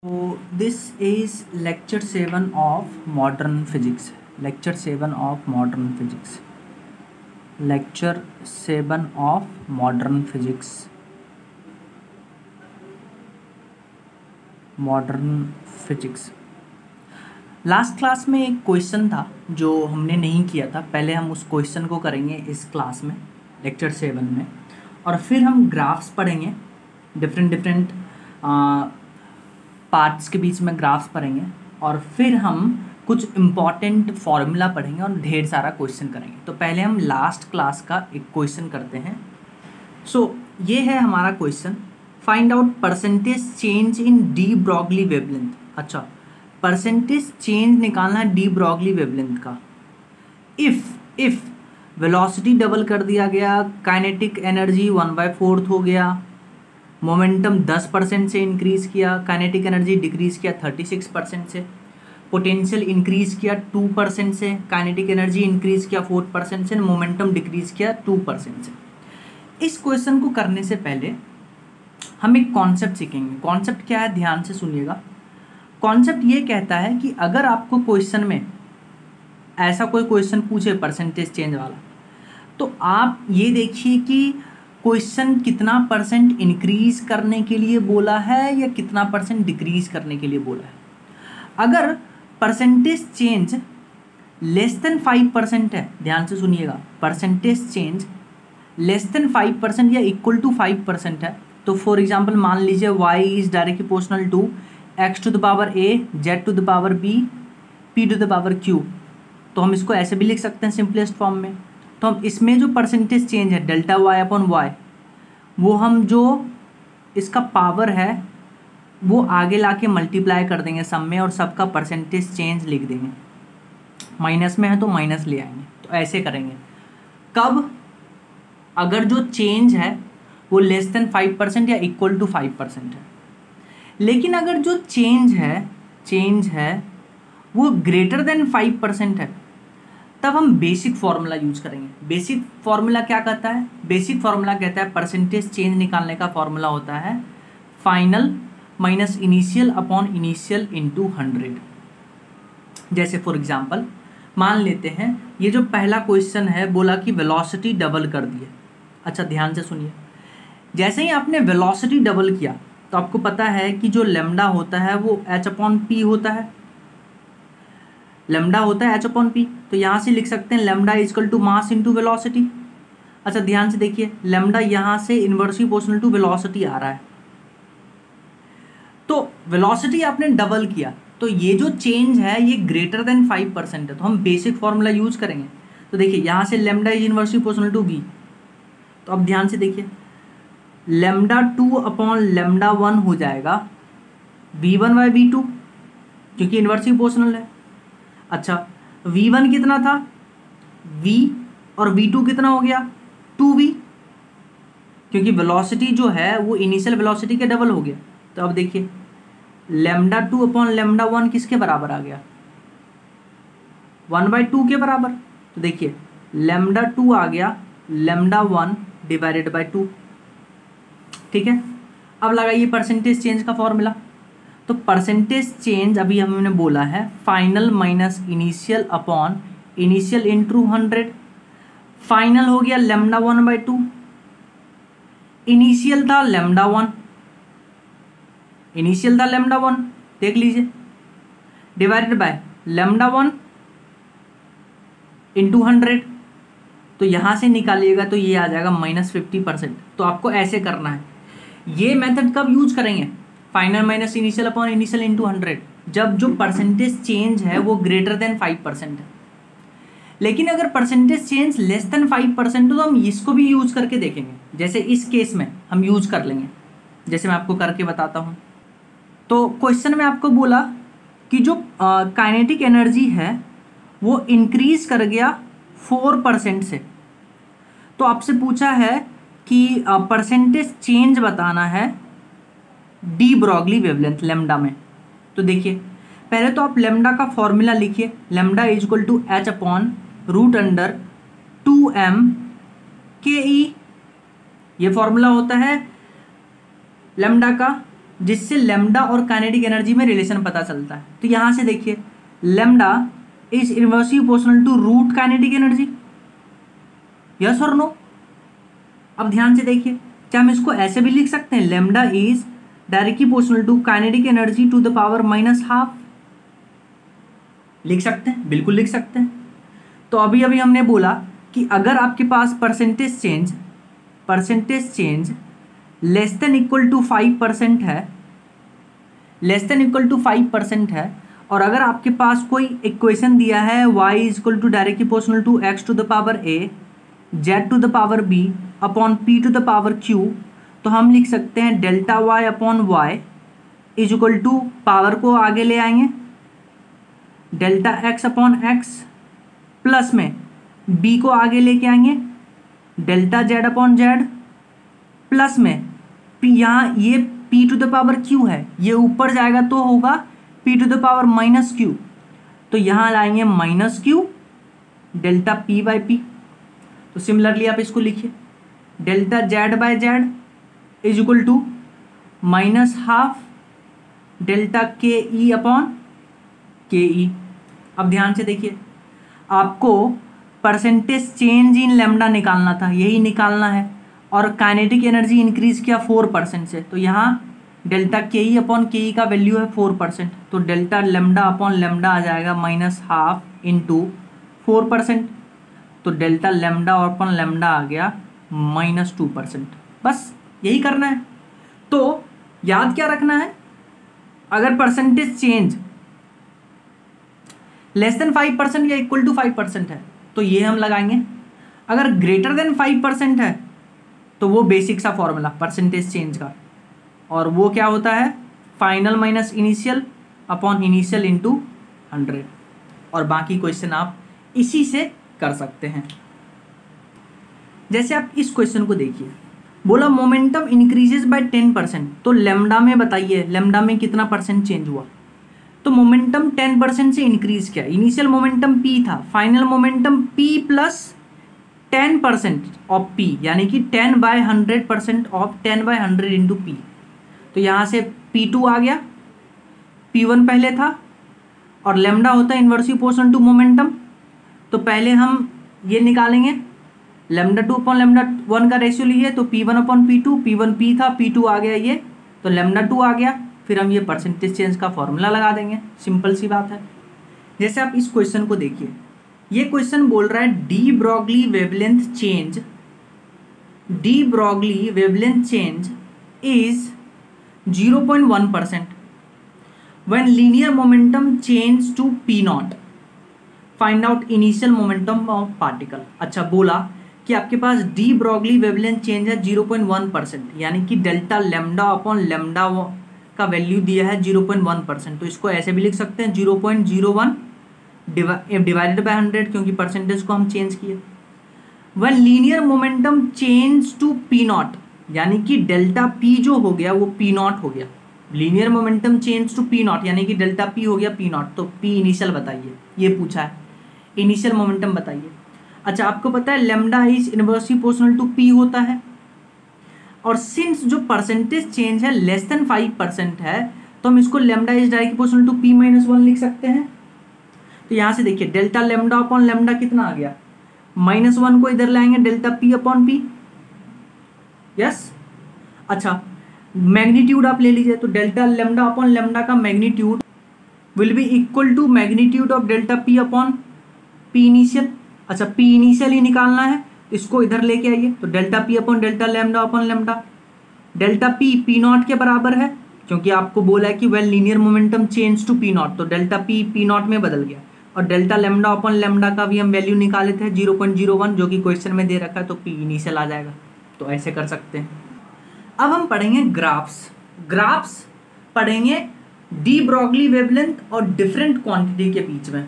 So this is lecture 7 of modern physics. Lecture 7 of modern physics. Lecture 7 of modern physics. Modern physics. Last class में एक question था जो हमने नहीं किया था। पहले हम उस क्वेश्चन को करेंगे इस क्लास में, लेक्चर 7 में, और फिर हम ग्राफ्स पढ़ेंगे। डिफरेंट पार्ट्स के बीच में ग्राफ्स पढ़ेंगे और फिर हम कुछ इम्पॉर्टेंट फॉर्मूला पढ़ेंगे और ढेर सारा क्वेश्चन करेंगे। तो पहले हम लास्ट क्लास का एक क्वेश्चन करते हैं। ये है हमारा question, find out percentage change in D Broglie wavelength. अच्छा, परसेंटेज चेंज निकालना है डी ब्रॉगली वेवलेंथ का। इफ वेलोसिटी डबल कर दिया गया, काइनेटिक एनर्जी 1/4 हो गया, मोमेंटम 10% से इंक्रीज किया, काइनेटिक एनर्जी डिक्रीज किया 36% से, पोटेंशियल इंक्रीज किया 2% से, काइनेटिक एनर्जी इंक्रीज किया 4% से, मोमेंटम डिक्रीज किया 2% से। इस क्वेश्चन को करने से पहले हम एक कॉन्सेप्ट सीखेंगे। कॉन्सेप्ट क्या है, ध्यान से सुनिएगा। कॉन्सेप्ट ये कहता है कि अगर आपको क्वेश्चन में ऐसा कोई क्वेश्चन पूछे परसेंटेज चेंज वाला, तो आप ये देखिए कि क्वेश्चन कितना परसेंट इंक्रीज करने के लिए बोला है या कितना परसेंट डिक्रीज करने के लिए बोला है। अगर परसेंटेज चेंज लेस देन 5% है, ध्यान से सुनिएगा, परसेंटेज चेंज लेस देन 5% या इक्वल टू 5% है, तो फॉर एग्जांपल मान लीजिए y is directly proportional to x to the power a, z to the power b, p to the power q। तो हम इसको ऐसे भी लिख सकते हैं सिंपलेस्ट फॉर्म में। तो हम इसमें जो परसेंटेज चेंज है डेल्टा y अपॉन y, वो हम जो इसका पावर है वो आगे लाके मल्टीप्लाई कर देंगे सब में और सबका परसेंटेज चेंज लिख देंगे। माइनस में है तो माइनस ले आएंगे। तो ऐसे करेंगे कब, अगर जो चेंज है वो लेस देन 5% या इक्वल टू 5% है। लेकिन अगर जो चेंज है वो ग्रेटर देन 5% है, तब हम बेसिक फार्मूला यूज करेंगे। बेसिक फार्मूला क्या कहता है? बेसिक फार्मूला कहता है परसेंटेज चेंज निकालने का फार्मूला होता है final minus initial upon initial into 100। जैसे फॉर एग्जांपल मान लेते हैं ये जो पहला क्वेश्चन है, बोला कि वेलोसिटी डबल कर दिए। अच्छा, ध्यान से सुनिए, जैसे ही आपने वेलोसिटी डबल किया तो आपको पता है कि जो लेमडा होता है वो h अपॉन पी होता है। लेमडा होता है h अपॉन पी, तो यहाँ से लिख सकते हैं lambda is equal to mass into velocity. अच्छा, ध्यान से देखिए, लेमडा यहाँ से इनवर्सली प्रोपोर्शनल टू वेलोसिटी आ रहा है, तो वेलोसिटी आपने डबल किया, तो ये जो चेंज है ये ग्रेटर देन 5% है, तो हम बेसिक फॉर्मूला यूज करेंगे। तो देखिए यहाँ से lambda is inversely proportional to v, तो अब ध्यान से देखिए लेमडा 2 अपॉन लेमडा 1 हो जाएगा v1/v2, क्योंकि इनवर्सली प्रोपोर्शनल है। अच्छा, v1 कितना था v और v2 कितना हो गया 2v, क्योंकि वेलोसिटी जो है वो इनिशियल वेलोसिटी के डबल हो गया। तो अब देखिए लेमडा 2 अपॉन लेमडा 1 किसके बराबर आ गया, 1/2 के बराबर। तो देखिए लेमडा 2 आ गया लेमडा 1 डिवाइडेड बाई 2। ठीक है, अब लगाइए परसेंटेज चेंज का फॉर्मूला। तो परसेंटेज चेंज अभी हमने बोला है final minus initial upon initial into 100। Final हो गया लेमडा 1/2, इनिशियल था लेमडा 1, देख लीजिए, डिवाइडेड बाय लेमडा 1 इंटू 100। तो यहाँ से निकालिएगा तो ये आ जाएगा -50%। तो आपको ऐसे करना है। ये मेथड कब यूज करेंगे, final minus initial upon initial into 100, जब जो परसेंटेज चेंज है वो ग्रेटर देन 5% है। लेकिन अगर परसेंटेज चेंज लेस देन 5% तो हम इसको भी यूज करके देखेंगे। जैसे इस केस में हम यूज कर लेंगे, जैसे मैं आपको करके बताता हूँ। तो क्वेश्चन में आपको बोला कि जो काइनेटिक एनर्जी है वो इंक्रीज कर गया 4% से, तो आपसे पूछा है कि परसेंटेज चेंज बताना है डी ब्रॉगली वेवलेंथ लेमडा में। तो देखिए पहले तो आप लेमडा का फॉर्मूला लिखिए, lambda is equal to h upon √2m ke। ये फॉर्मूला होता है लेमडा का। जिससे लेमडा और काइनेटिक एनर्जी में रिलेशन पता चलता है। तो यहाँ से देखिए lambda is inversely proportional to root kinetic energy, yes और नो। अब ध्यान से देखिए, क्या हम इसको ऐसे भी लिख सकते हैं, lambda is directly proportional to kinetic energy to the power -12। लिख सकते हैं, बिल्कुल लिख सकते हैं। तो अभी अभी हमने बोला कि अगर आपके पास percentage change less than equal to 5% है, लेस देन इक्वल टू 5% है, और अगर आपके पास कोई इक्वेशन दिया है y is equal to directly proportional to x to the power a z to the power b upon p to the power q, तो हम लिख सकते हैं delta y upon y is equal to power को आगे ले आएंगे delta x upon x plus में b को आगे लेके आएंगे delta z upon z plus में p, यहाँ ये p to the power q है, ये ऊपर जाएगा तो होगा p to the power -q, तो यहाँ लाएंगे -q delta p by p। तो सिमिलरली आप इसको लिखिए delta z by z is equal to -12 delta K E upon के ई। अब ध्यान से देखिए, आपको परसेंटेज चेंज इन लेमडा निकालना था, यही निकालना है, और काइनेटिक एनर्जी इंक्रीज किया 4% से, तो यहाँ डेल्टा के ई अपॉन के ई का वैल्यू है 4%, तो डेल्टा लेमडा अपॉन लेमडा आ जाएगा -12 इंटू 4%, तो डेल्टा लेमडा अपॉन लेमडा आ गया -2%। बस यही करना है। तो याद क्या रखना है, अगर परसेंटेज चेंज लेस देन 5% या इक्वल टू 5% है तो ये हम लगाएंगे, अगर ग्रेटर देन 5% है तो वो बेसिक सा फॉर्मूला परसेंटेज चेंज का, और वो क्या होता है final minus initial upon initial into 100, और बाकी क्वेश्चन आप इसी से कर सकते हैं। जैसे आप इस क्वेश्चन को देखिए, बोला मोमेंटम इंक्रीजेस बाय 10%, तो लेमडा में बताइए लेमडा में कितना परसेंट चेंज हुआ, तो मोमेंटम 10% से इंक्रीज किया, इनिशियल मोमेंटम p था, final momentum p plus 10% of p, यानी कि 10/100% ऑफ 10/100 इंटू p, तो यहाँ से p2 आ गया, p1 पहले था, और लेमडा होता है इन्वर्सली प्रोपोर्शनल टू मोमेंटम, तो पहले हम ये निकालेंगे लेमडा 2 अपॉन लेमडा 1 का रेशियो लिए, तो p1 upon p2, p1 p था, p2 आ गया ये, तो लेमडा 2 आ गया, फिर हम ये परसेंटेज चेंज का फॉर्मूला लगा देंगे, सिंपल सी बात है। जैसे आप इस क्वेश्चन को देखिए, ये क्वेश्चन बोल रहा है de Broglie wavelength change is 0.1% when linear momentum change to p nought, find out initial momentum of particle. अच्छा, बोला कि आपके पास डी ब्रॉगली वेवलेंथ चेंज है 0.1%, यानी कि डेल्टा लेमडा अपॉन लेमडा का वैल्यू दिया है 0.1%, तो इसको ऐसे भी लिख सकते हैं 0.01 डिवाइडेड बाय 100, क्योंकि परसेंटेज को हम चेंज किए। When linear momentum change to P nought, यानी कि डेल्टा पी जो हो गया वो पी नॉट हो गया, linear momentum change to P nought यानी कि डेल्टा पी हो गया पी नॉट, तो पी इनिशियल बताइए, ये पूछा है, इनिशियल मोमेंटम बताइए। अच्छा, आपको पता है lambda is inversely proportional to P होता है, और सिंस जो परसेंटेज चेंज है लेस देन 5% है, तो हम इसको lambda is directly proportional to p-1 लिख सकते हैं। तो यहाँ से देखिए डेल्टा लेमडा अपॉन लेमडा कितना आ गया, -1 को इधर लाएंगे delta p upon p, yes. अच्छा, मैग्नीट्यूड आप ले लीजिए, तो डेल्टा लेमडा अपॉन लेमडा का magnitude will be equal to magnitude of delta p upon p initial. अच्छा, p इनिशियल ही निकालना है, इसको इधर लेके आइए, तो delta p upon delta lambda upon lambda, delta p p nought के बराबर है, क्योंकि आपको बोला है कि well linear momentum change to p nought, तो डेल्टा p p नॉट में बदल गया, और डेल्टा लेमडा अपॉन लेमडा का भी हम वैल्यू निकाले थे 0.01, जो कि क्वेश्चन में दे रखा है, तो p इनिशियल आ जाएगा, तो ऐसे कर सकते हैं। अब हम पढ़ेंगे ग्राफ्स पढ़ेंगे डी ब्रॉगली वेवलेंथ और डिफरेंट क्वांटिटी के बीच में।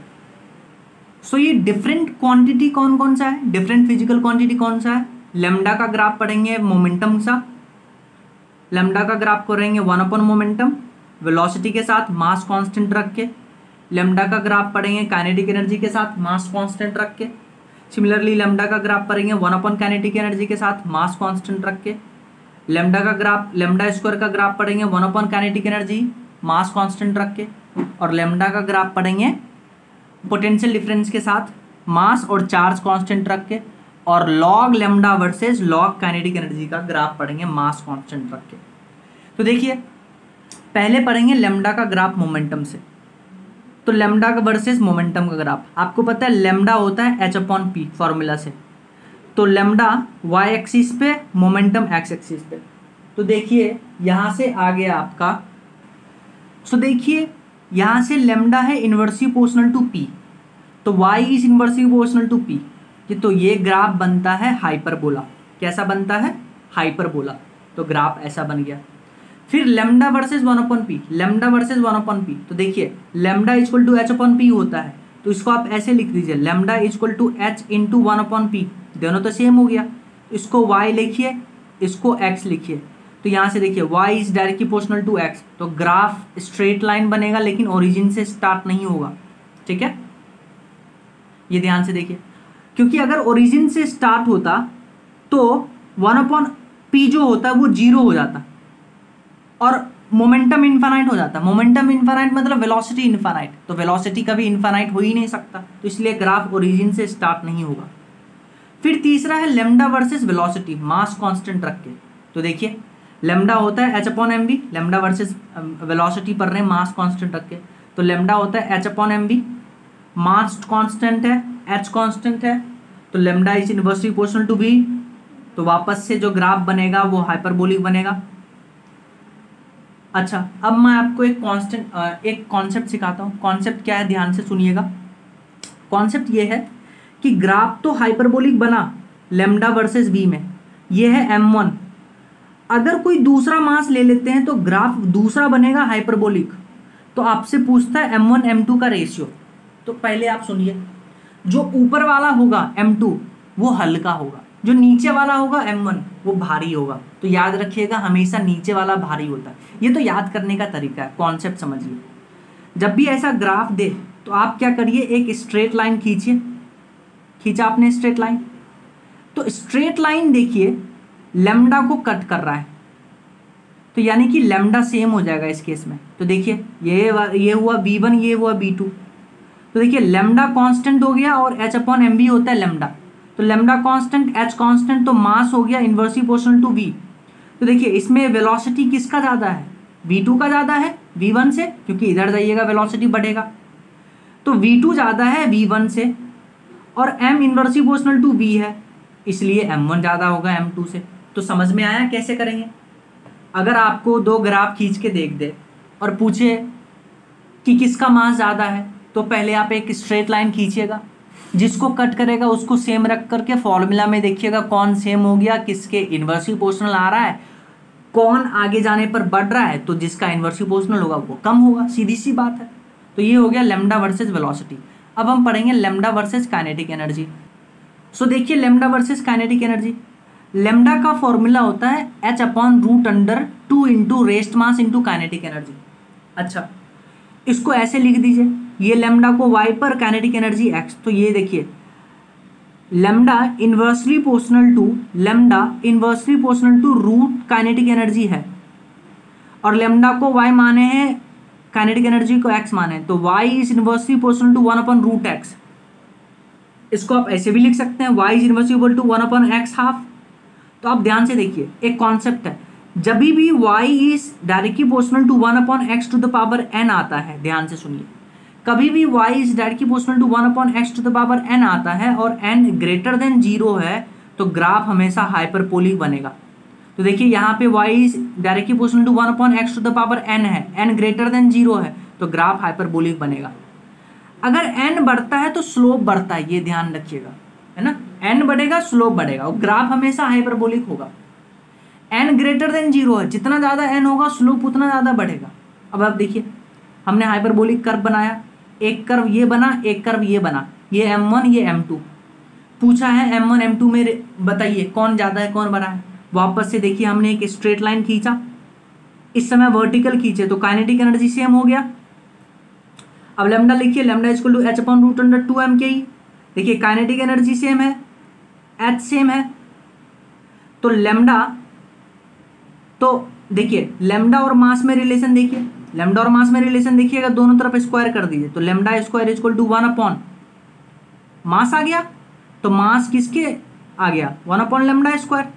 सो ये डिफरेंट क्वांटिटी कौन कौन सा है, डिफरेंट फिजिकल क्वांटिटी कौन सा है, लेमडा का ग्राफ पढ़ेंगे मोमेंटम सा, लेमडा का ग्राफ करेंगे 1 अपॉन मोमेंटम वेलोसिटी के साथ मास कांस्टेंट रख के, लेमडा का ग्राफ पढ़ेंगे काइनेटिक एनर्जी के साथ मास कांस्टेंट रख के, सिमिलरली लेमडा का ग्राफ पढ़ेंगे 1 अपॉन काइनेटिक एनर्जी के साथ मास कांस्टेंट रख के, लेमडा का ग्राफ, लेमडा स्क्वायर का ग्राफ पढ़ेंगे 1 अपॉन काइनेटिक एनर्जी मास कांस्टेंट रख के, और लेमडा का ग्राफ पढ़ेंगे पोटेंशियल डिफरेंस के साथ मास और चार्ज कांस्टेंट रख के, और log lambda versus log kinetic energy का ग्राफ पढ़ेंगे मास कांस्टेंट रख के। तो देखिए पहले पढ़ेंगे लेमडा का ग्राफ मोमेंटम से। तो लेमडा का वर्सेस मोमेंटम का ग्राफ, आपको पता है लेमडा होता है एच अपॉन पी फॉर्मूला से। तो लेमडा वाई एक्सिस पे, मोमेंटम एक्स एक्सिस पे। तो देखिए यहाँ से आ गया आपका, सो देखिए यहाँ से लेमडा है इन्वर्सली प्रोपोर्शनल टू पी, तो Y is inversely proportional to P. तो ये ग्राफ बनता है हाइपरबोला। कैसा बनता है? हाइपरबोला। तो ग्राफ ऐसा बन गया। फिर lambda versus 1 upon P, lambda versus 1 upon P. तो देखिए lambda equal to H upon P होता है, तो इसको आप ऐसे लिख दीजिए, lambda equal to H into 1 upon P. दोनों तो सेम हो गया। इसको y लिखिए, इसको x लिखिए। तो यहाँ से देखिए y is directly proportional to x, तो ग्राफ स्ट्रेट लाइन बनेगा लेकिन ओरिजिन से स्टार्ट नहीं होगा। ठीक है, ये ध्यान से देखिए, क्योंकि अगर ओरिजिन से स्टार्ट होता तो 1 अपॉन पी जो होता है वो 0 हो जाता और मोमेंटम इनफाइनाइट हो जाता। मोमेंटम इनफाइनाइट मतलब वेलोसिटी इनफाइनाइट, तो वेलोसिटी कभी इनफाइनाइट हो ही नहीं सकता, तो इसलिए ग्राफ ओरिजिन से स्टार्ट नहीं होगा। फिर तीसरा है lambda versus velocity mass constant रख के। तो देखिए लेमडा होता है H upon M V, lambda versus velocity पढ़ रहे हैं मास कांस्टेंट रख के। तो लेमडा होता है H upon M V, mass constant है, एच कांस्टेंट है, तो lambda is inversely proportional to V. तो वापस से जो ग्राफ बनेगा वो हाइपरबोलिक बनेगा। अच्छा, अब मैं आपको एक कॉन्सेप्ट सिखाता हूँ। कॉन्सेप्ट क्या है, ध्यान से सुनिएगा। कॉन्सेप्ट ये है कि ग्राफ तो हाइपरबोलिक बना लेमडा वर्सेस वी में, ये है m1। अगर कोई दूसरा मास ले लेते हैं तो ग्राफ दूसरा बनेगा हाइपरबोलिक। तो आपसे पूछता है m1 m2 का रेशियो। तो पहले आप सुनिए, जो ऊपर वाला होगा m2 वो हल्का होगा, जो नीचे वाला होगा m1 वो भारी होगा। तो याद रखिएगा हमेशा नीचे वाला भारी होता है। ये तो याद करने का तरीका है, कॉन्सेप्ट समझिए। जब भी ऐसा ग्राफ दे तो आप क्या करिए, एक स्ट्रेट लाइन खींचिए। खींचा आपने स्ट्रेट लाइन, तो स्ट्रेट लाइन देखिए लेमडा को कट कर रहा है, तो यानी कि लेमडा सेम हो जाएगा इस केस में। तो देखिए ये हुआ v1, ये हुआ v2। तो देखिए लेमडा कांस्टेंट हो गया और h अपॉन एम वी होता है लेमडा। तो लेमडा कांस्टेंट, h कांस्टेंट, तो मास हो गया इन्वर्सली प्रोपोर्शनल टू v। तो देखिए इसमें वेलोसिटी किसका ज़्यादा है? v2 का ज़्यादा है v1 से, क्योंकि इधर जाइएगा वेलोसिटी बढ़ेगा। तो v2 ज़्यादा है v1 से, और m inversely proportional to v है, इसलिए m1 ज़्यादा होगा m2 से। तो समझ में आया कैसे करेंगे? अगर आपको दो ग्राफ खींच के देख दे और पूछे कि किसका मास ज़्यादा है, तो पहले आप एक स्ट्रेट लाइन खींचिएगा, जिसको कट करेगा उसको सेम रख करके फॉर्मूला में देखिएगा कौन सेम हो गया, किसके इन्वर्सली प्रोपोर्शनल आ रहा है, कौन आगे जाने पर बढ़ रहा है, तो जिसका इन्वर्सली प्रोपोर्शनल होगा वो कम होगा, सीधी सी बात है। तो ये हो गया लेमडा वर्सेस वेलोसिटी। अब हम पढ़ेंगे lambda versus kinetic energy. So देखिए lambda versus kinetic energy, lambda का फॉर्मूला होता है h upon root under 2 into rest mass into kinetic energy. अच्छा, इसको ऐसे लिख दीजिए, ये लेमडा को y पर, काइनेटिक एनर्जी x। तो ये देखिए lambda inversely proportional to root kinetic energy है, और लेमडा को y माने हैं, काइनेटिक एनर्जी को x माने, तो y is inversely proportional to 1 upon root x। इसको आप ऐसे भी लिख सकते हैं, y is inversely equal to 1 upon x half. तो आप ध्यान से देखिए, एक कॉन्सेप्ट है, जब भी y is directly proportional to 1 upon x to the power n आता है, ध्यान से सुनिए, कभी भी y is directly proportional to 1 upon x to the power n आता है और n ग्रेटर देन 0 है, तो ग्राफ हमेशा हाइपरबोलिक बनेगा। तो देखिए यहाँ पे y is directly proportional to 1 upon x to the power n है, n ग्रेटर देन 0 है, तो ग्राफ हाइपरबोलिक बनेगा। अगर n बढ़ता है तो स्लोप बढ़ता है, ये ध्यान रखिएगा, है ना, n बढ़ेगा स्लोप बढ़ेगा, और ग्राफ हमेशा हाइपरबोलिक होगा। n ग्रेटर देन 0 है, जितना ज़्यादा n होगा स्लोप उतना ज़्यादा बढ़ेगा। अब आप देखिए हमने हाइपरबोलिक कर्व बनाया, एक कर्व ये बना, एक कर्व ये बना, ये m1 ये m2। पूछा है m1 m2 में बताइए कौन ज़्यादा है कौन बड़ा है। वापस से देखिए हमने एक स्ट्रेट लाइन खींचा, इस समय वर्टिकल खींचे, तो काइनेटिक एनर्जी सेम हो गया। अब लेमडा लिखिए, lambda equal to h upon root under 2m K ही। देखिए काइनेटिक एनर्जी सेम है, h सेम है, तो लेमडा तो देखिए लेमडा और मास में रिलेशन देखिए, लेमडा और मास में रिलेशन देखिएगा, दोनों तरफ स्क्वायर कर दीजिए तो lambda square equal to 1 upon mass आ गया। तो मास किसके आ गया, 1 अपॉन लेमडा स्क्वायर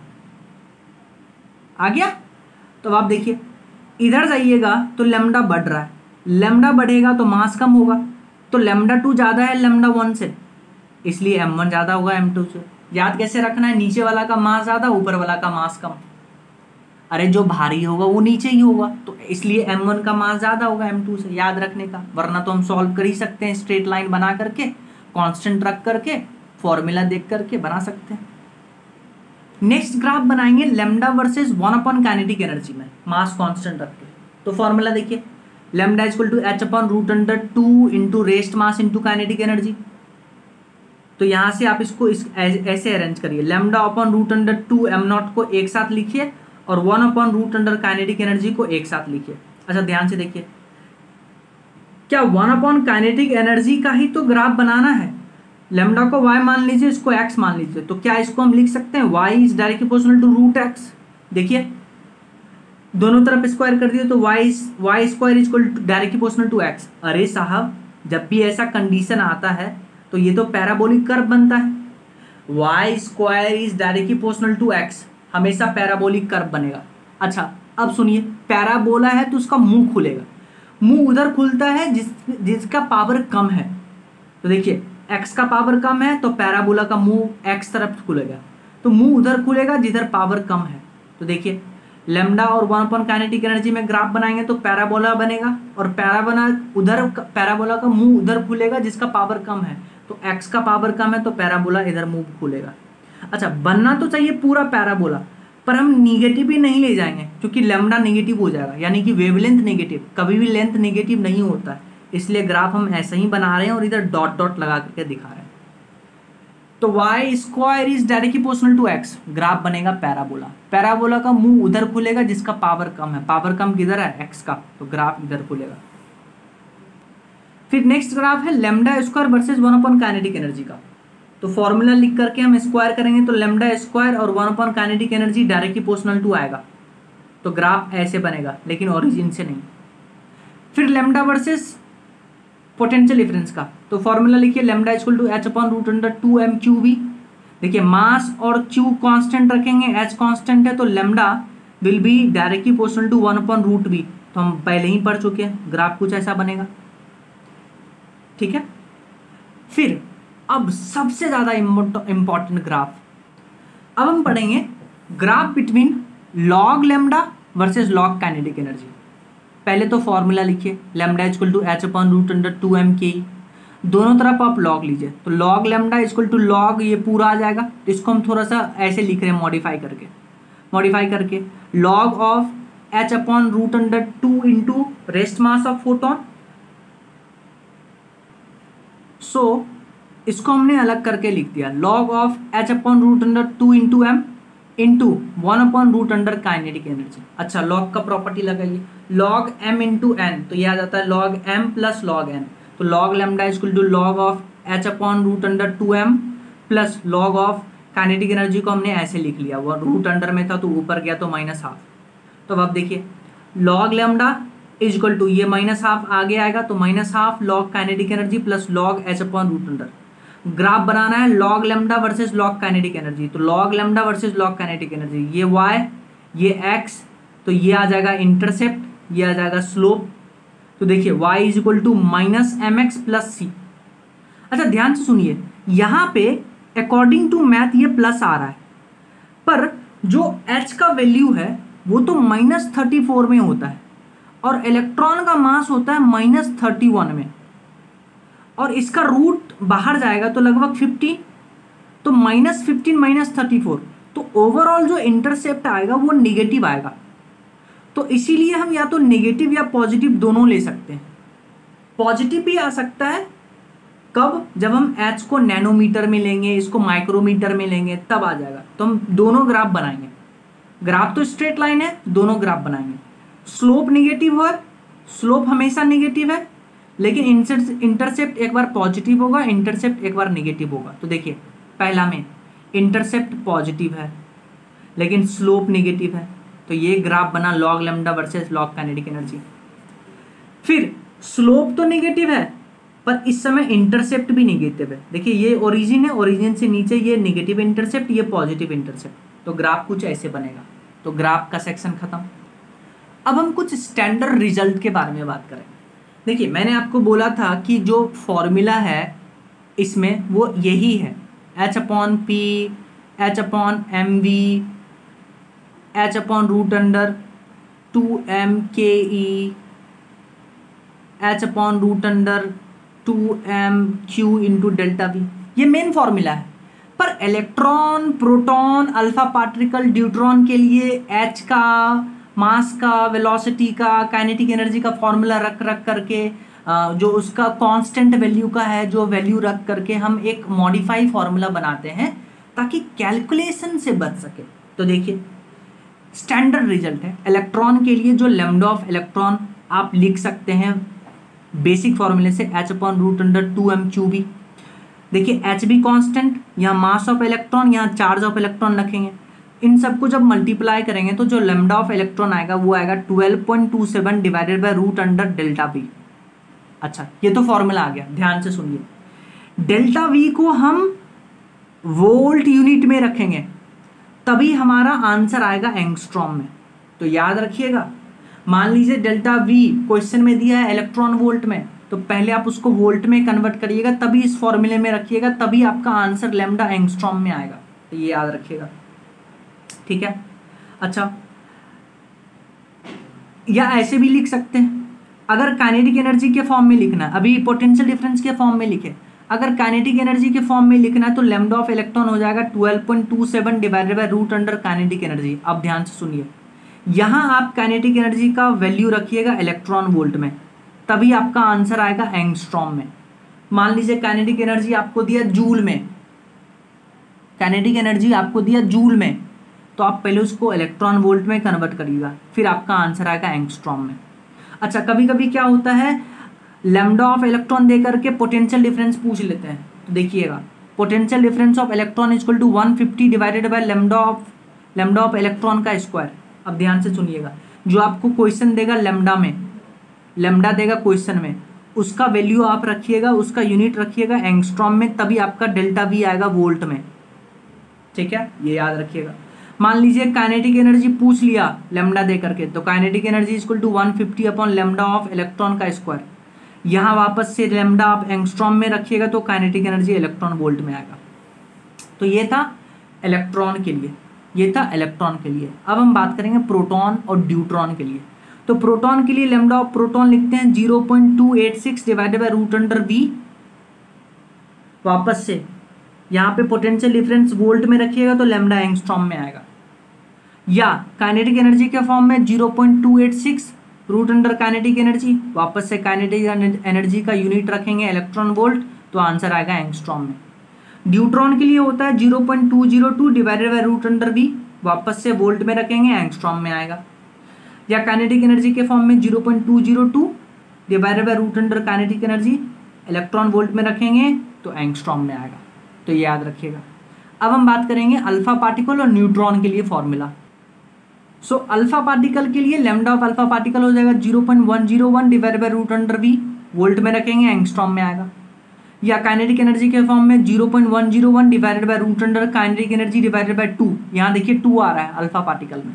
आ गया। तो अब आप देखिए इधर जाइएगा तो लेमडा बढ़ रहा है, लेमडा बढ़ेगा तो मास कम होगा, तो लेमडा 2 ज़्यादा है लेमडा 1 से, इसलिए m1 ज़्यादा होगा m2 से। याद कैसे रखना है, नीचे वाला का मास ज़्यादा ऊपर वाला का मास कम। अरे जो भारी होगा वो नीचे ही होगा, तो इसलिए m1 का मास ज़्यादा होगा m2 से, याद रखने का। वरना तो हम सॉल्व कर ही सकते हैं, स्ट्रेट लाइन बना करके कांस्टेंट रख करके फॉर्मूला देख करके बना सकते हैं। नेक्स्ट ग्राफ बनाएंगे lambda versus 1 upon kinetic energy में मास कांस्टेंट रख के। तो फॉर्मूला देखिए, lambda equal to h upon root under 2 into rest mass into kinetic energy. तो यहाँ से आप इसको ऐसे अरेंज करिए, lambda upon root under 2 m0 को एक साथ लिखिए और 1 upon root under kinetic energy को एक साथ लिखिए। अच्छा ध्यान से देखिए, क्या 1 अपॉन काइनेटिक एनर्जी का ही तो ग्राफ बनाना है। लेमडा को y मान लीजिए, इसको x मान लीजिए, तो क्या इसको हम लिख सकते हैं y is directly proportional to root x। देखिए दोनों तरफ स्क्वायर कर दिए तो y square equal to directly proportional to x। अरे साहब जब भी ऐसा कंडीशन आता है तो ये तो पैराबोलिक कर्व बनता है, y square is directly proportional to x, हमेशा पैराबोलिक कर्व बनेगा। अच्छा अब सुनिए, पैराबोला है तो उसका मुंह खुलेगा, मुंह उधर खुलता है जिसका पावर कम है। तो देखिए x का पावर कम है तो पैराबोला का मुंह x तरफ खुलेगा, तो मुंह उधर खुलेगा जिधर पावर कम है। तो देखिए लेमडा और 1 अपॉन काइनेटिक एनर्जी में ग्राफ बनाएंगे तो पैराबोला बनेगा, और पैराबोला का मुंह उधर खुलेगा जिसका पावर कम है, तो x का पावर कम है तो पैराबोला इधर मुंह खुलेगा। अच्छा बनना तो चाहिए पूरा पैराबोला, पर हम निगेटिव ही नहीं ले जाएंगे क्योंकि लेमडा निगेटिव हो जाएगा, यानी कि वेवलेंथ निगेटिव, कभी भी लेंथ निगेटिव नहीं होता है, इसलिए ग्राफ हम ऐसे ही बना रहे हैं और इधर डॉट डॉट लगा करके दिखा रहे हैं। तो y square is directly proportional to x, graph बनेगा पैराबोला, पैराबोला का मुंह उधर खुलेगा जिसका पावर कम है, पावर कम किधर है x का, तो ग्राफ इधर खुलेगा। फिर नेक्स्ट ग्राफ है lambda square versus 1 upon kinetic energy का। तो फॉर्मूला लिख करके हम स्क्वायर करेंगे तो लेमडा स्क्वायर और 1 upon kinetic energy directly proportional to आएगा, तो ग्राफ ऐसे बनेगा लेकिन ओरिजिन से नहीं। फिर लेमडा वर्सेस पोटेंशियल डिफरेंस का, तो फॉर्मूला लिखिए, lambda equal to h upon root under 2m QV। देखिए मास और Q कांस्टेंट रखेंगे, h कांस्टेंट है तो lambda will be directly proportional to 1 upon root v, तो हम पहले ही पढ़ चुके हैं, ग्राफ कुछ ऐसा बनेगा। ठीक है, फिर अब सबसे ज्यादा इंपॉर्टेंट ग्राफ, अब हम पढ़ेंगे graph between log lambda versus log kinetic energy. पहले तो फॉर्मूला लिखिए, lambda equal to h upon root under 2m K, दोनों तरफ आप लॉग लीजिए, तो log lambda equal to log ये पूरा आ जाएगा, तो इसको हम थोड़ा सा ऐसे लिख रहे हैं मॉडिफाई करके log of h upon root under 2 into rest mass of photon. So इसको हमने अलग करके लिख दिया, log of h upon root under 2 into m into 1 upon root under kinetic energy. अच्छा लॉग का प्रॉपर्टी लगाइए, लॉग m इंटू n, तो ये आ जाता है log m plus log n, तो log lambda equal to log of h upon root under 2m plus log of kinetic energy को हमने ऐसे लिख लिया, वो रूट अंडर में था तो ऊपर गया तो -12। तो अब देखिए लॉग लेमडा इक्वल टू ये -12 आगे आएगा तो -12 log kinetic energy plus log h upon root under. Graph बनाना है log lambda versus log kinetic energy, तो log lambda versus log kinetic energy, ये y ये x, तो ये आ जाएगा इंटरसेप्ट, ये आ जाएगा स्लोप। तो देखिए y is equal to -mx plus c। अच्छा ध्यान से सुनिए, यहाँ पे अकॉर्डिंग टू मैथ ये प्लस आ रहा है, पर जो h का वैल्यू है वो तो -34 में होता है और इलेक्ट्रॉन का मास होता है -31 में, और इसका रूट बाहर जाएगा तो लगभग 15, तो -15 -34, तो ओवरऑल जो इंटरसेप्ट आएगा वो निगेटिव आएगा। तो इसीलिए हम या तो नेगेटिव या पॉजिटिव दोनों ले सकते हैं। पॉजिटिव भी आ सकता है कब, जब हम h को नैनोमीटर में लेंगे, इसको माइक्रोमीटर में लेंगे, तब आ जाएगा। तो हम दोनों ग्राफ बनाएंगे, ग्राफ तो स्ट्रेट लाइन है, दोनों ग्राफ बनाएंगे। स्लोप निगेटिव है, स्लोप हमेशा निगेटिव है, लेकिन इंटरसेप्ट एक बार पॉजिटिव होगा, इंटरसेप्ट एक बार नेगेटिव होगा। तो देखिए पहला में इंटरसेप्ट पॉजिटिव है लेकिन स्लोप नेगेटिव है, तो ये ग्राफ बना log lambda versus log kinetic energy. फिर स्लोप तो नेगेटिव है पर इस समय इंटरसेप्ट भी नेगेटिव है। देखिए ये ओरिजिन है, ओरिजिन से नीचे ये नेगेटिव इंटरसेप्ट, ये पॉजिटिव इंटरसेप्ट, तो ग्राफ कुछ ऐसे बनेगा। तो ग्राफ का सेक्शन खत्म। अब हम कुछ स्टैंडर्ड रिजल्ट के बारे में बात करें। देखिए मैंने आपको बोला था कि जो फॉर्मूला है इसमें वो यही है, H/P H/mv H/√2mke H/√2mq into delta we, ये मेन फॉर्मूला है। पर electron, proton, alpha particle, deuteron के लिए H का, मास का, वेलोसिटी का, काइनेटिक एनर्जी का फॉर्मूला रख करके जो उसका कांस्टेंट वैल्यू का है, जो वैल्यू रख करके हम एक मॉडिफाई फॉर्मूला बनाते हैं ताकि कैलकुलेशन से बच सके। तो देखिए स्टैंडर्ड रिजल्ट है इलेक्ट्रॉन के लिए, जो लैम्डा ऑफ इलेक्ट्रॉन आप लिख सकते हैं बेसिक फॉर्मूले से H/√2m³। देखिए H भी कांस्टेंट, यहाँ मास ऑफ इलेक्ट्रॉन, यहाँ चार्ज ऑफ इलेक्ट्रॉन रखेंगे, इन सबको जब मल्टीप्लाई करेंगे तो जो लैम्डा ऑफ इलेक्ट्रॉन आएगा वो आएगा 12.27 डिवाइडेड बाय √डेल्टा वी। अच्छा ये तो फॉर्मूला आ गया, ध्यान से सुनिए। डेल्टा वी को हम वोल्ट यूनिट में रखेंगे तभी हमारा आंसर आएगा एंगस्ट्रॉम में। तो याद रखिएगा, मान लीजिए डेल्टा वी क्वेश्चन में दिया है इलेक्ट्रॉन वोल्ट में, तो पहले आप उसको वोल्ट में कन्वर्ट करिएगा, तभी इस फॉर्मूले में रखिएगा, तभी आपका आंसर लैम्डा एंगस्ट्रॉम में आएगा। तो ये याद रखिएगा, ठीक है। अच्छा या ऐसे भी लिख सकते हैं, अगर काइनेटिक एनर्जी के फॉर्म में लिखना है, अभी पोटेंशियल डिफरेंस के फॉर्म में लिखे, अगर काइनेटिक एनर्जी के फॉर्म में लिखना है तो लैम्डा ऑफ इलेक्ट्रॉन हो जाएगा 12.27 डिवाइडेड बाय √ काइनेटिक एनर्जी। अब ध्यान से सुनिए, यहाँ आप काइनेटिक एनर्जी का वैल्यू रखिएगा इलेक्ट्रॉन वोल्ट में, तभी आपका आंसर आएगा एंगस्ट्रॉम में। मान लीजिए काइनेटिक एनर्जी आपको दिया जूल में, काइनेटिक एनर्जी आपको दिया जूल में, तो आप पहले उसको इलेक्ट्रॉन वोल्ट में कन्वर्ट करिएगा, फिर आपका आंसर आएगा एंगस्ट्रॉम में। अच्छा कभी कभी क्या होता है, लैम्डा ऑफ इलेक्ट्रॉन दे करके पोटेंशियल डिफरेंस पूछ लेते हैं। तो देखिएगा potential difference of electron equal to 150 divided by lambda of electron का स्क्वायर। अब ध्यान से सुनिएगा, जो आपको क्वेश्चन देगा लैम्डा में, लैम्डा देगा क्वेश्चन में, उसका वैल्यू आप रखिएगा, उसका यूनिट रखिएगा एंगस्ट्रॉम में, तभी आपका डेल्टा वी आएगा वोल्ट में, ठीक है, ये याद रखिएगा। मान लीजिए काइनेटिक एनर्जी पूछ लिया लैम्डा दे करके, तो kinetic energy equal to 150 upon lambda of electron का स्क्वायर, यहाँ वापस से लैम्डा आप एंगस्ट्रॉम में रखिएगा तो काइनेटिक एनर्जी इलेक्ट्रॉन वोल्ट में आएगा। तो ये था इलेक्ट्रॉन के लिए, ये था इलेक्ट्रॉन के लिए। अब हम बात करेंगे प्रोटॉन और ड्यूट्रॉन के लिए। तो प्रोटॉन के लिए लैम्डा ऑफ प्रोटॉन लिखते हैं 0.286 डिवाइडेड बाय √v। वापस से यहाँ पे पोटेंशियल डिफरेंस वोल्ट में रखिएगा तो लैम्डा एंगस्ट्रॉम में आएगा। या काइनेटिक एनर्जी के फॉर्म में 0.286 √ काइनेटिक एनर्जी, वापस से काइनेटिक एनर्जी का यूनिट रखेंगे इलेक्ट्रॉन वोल्ट, तो आंसर आएगा एंगस्ट्रॉम में। ड्यूट्रॉन के लिए होता है 0.202 डिवाइडेड बाय √v, वापस से वोल्ट में रखेंगे एंगस्ट्रॉम में आएगा। या काइनेटिक एनर्जी के फॉर्म में 0.202 divided by √ kinetic energy, electron volt में रखेंगे तो एंगस्ट्रॉम में आएगा। तो ये याद रखिएगा। अब हम बात करेंगे अल्फा पार्टिकल और न्यूट्रॉन के लिए फॉर्मूला। सो अल्फा पार्टिकल के लिए लैम्डा ऑफ अल्फा पार्टिकल हो जाएगा 0.101 डिवाइडेड बाय √v, वोल्ट में रखेंगे एंगस्ट्रॉम में आएगा। या काइनेटिक एनर्जी के फॉर्म में 0.101 divided by √ kinetic energy divided by 2, यहाँ देखिए 2 आ रहा है अल्फा पार्टिकल में,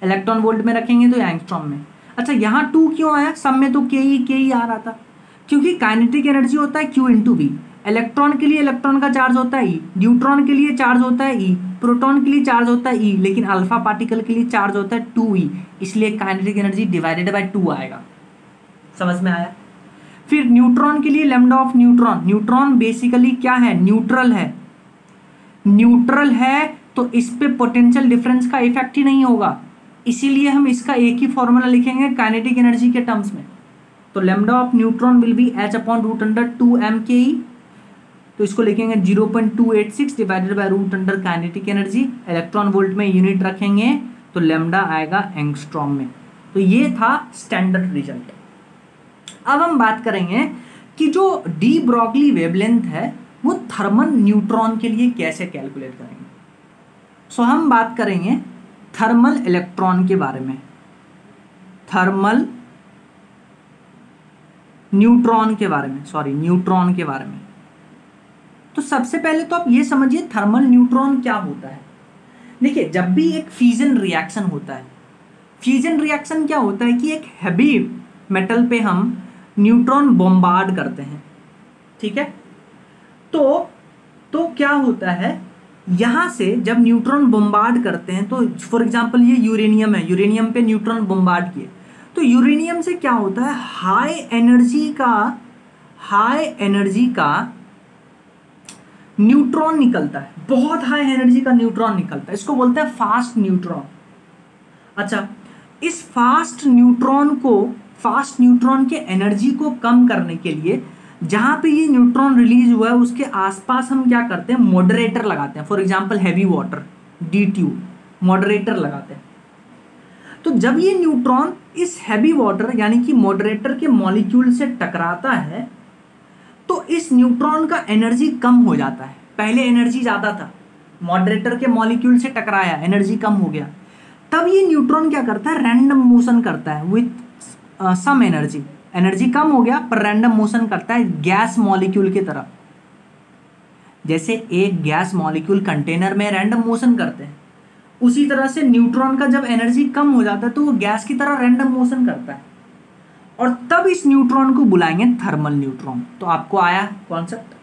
इलेक्ट्रॉन वोल्ट में रखेंगे तो एंगस्ट्रॉम में। अच्छा यहाँ 2 क्यों आया, सब में तो के ही आ रहा था, क्योंकि काइनेटिक एनर्जी होता है Q इंटू वी। इलेक्ट्रॉन के लिए इलेक्ट्रॉन का चार्ज होता है E, न्यूट्रॉन के लिए चार्ज होता है E, प्रोटॉन के लिए चार्ज होता है E, लेकिन अल्फा पार्टिकल के लिए चार्ज होता है 2E, इसलिए काइनेटिक एनर्जी डिवाइडेड बाय 2 आएगा। समझ में आया। फिर न्यूट्रॉन के लिए lambda of neutron, neutron basically क्या है, न्यूट्रल है, न्यूट्रल है तो इस पे पोटेंशियल डिफरेंस का इफेक्ट ही नहीं होगा, इसीलिए हम इसका एक ही फॉर्मूला लिखेंगे काइनेटिक एनर्जी के टर्म्स में। तो lambda of neutron will be H/√2mke, तो इसको लिखेंगे 0.286 divided by √ kinetic energy, electron volt में यूनिट रखेंगे तो लैम्डा आएगा एंगस्ट्रॉम में। तो ये था स्टैंडर्ड रिजल्ट। अब हम बात करेंगे कि जो डी ब्रॉगली वेवलेंथ है वो थर्मल न्यूट्रॉन के लिए कैसे कैलकुलेट करेंगे। सो हम बात करेंगे थर्मल इलेक्ट्रॉन के बारे में, थर्मल न्यूट्रॉन के बारे में, न्यूट्रॉन के बारे में। तो सबसे पहले तो आप ये समझिए थर्मल न्यूट्रॉन क्या होता है। देखिए, जब भी एक फ्यूजन रिएक्शन होता है, फ्यूजन रिएक्शन क्या होता है कि एक हैवी मेटल पे हम न्यूट्रॉन बॉम्बार्ड करते हैं, ठीक है। तो क्या होता है, यहाँ से जब न्यूट्रॉन बॉम्बार्ड करते हैं, तो फॉर एग्जांपल ये यूरेनियम है, यूरेनियम पे न्यूट्रॉन बॉम्बार्ड किए, तो यूरेनियम से क्या होता है, हाई एनर्जी का न्यूट्रॉन निकलता है, बहुत हाई एनर्जी का न्यूट्रॉन निकलता है, इसको बोलते हैं फास्ट न्यूट्रॉन। अच्छा, इस फास्ट न्यूट्रॉन के एनर्जी को कम करने के लिए जहां पे ये न्यूट्रॉन रिलीज हुआ है उसके आसपास हम क्या करते हैं, मॉडरेटर लगाते हैं। For example heavy water, D2 moderator लगाते हैं। तो जब ये न्यूट्रॉन इस हैवी वाटर यानी कि मॉडरेटर के मॉलिक्यूल से टकराता है, तो इस न्यूट्रॉन का एनर्जी कम हो जाता है। पहले एनर्जी ज़्यादा था, मॉडरेटर के मॉलिक्यूल से टकराया, एनर्जी कम हो गया, तब ये न्यूट्रॉन क्या करता है, रैंडम मोशन करता है विथ सम एनर्जी कम हो गया पर रैंडम मोशन करता है गैस मॉलिक्यूल की तरह। जैसे एक गैस मॉलिक्यूल कंटेनर में रैंडम मोशन करते हैं, उसी तरह से न्यूट्रॉन का जब एनर्जी कम हो जाता है तो वो गैस की तरह रैंडम मोशन करता है, और तब इस न्यूट्रॉन को बुलाएंगे थर्मल न्यूट्रॉन। तो आपको आया कॉन्सेप्ट,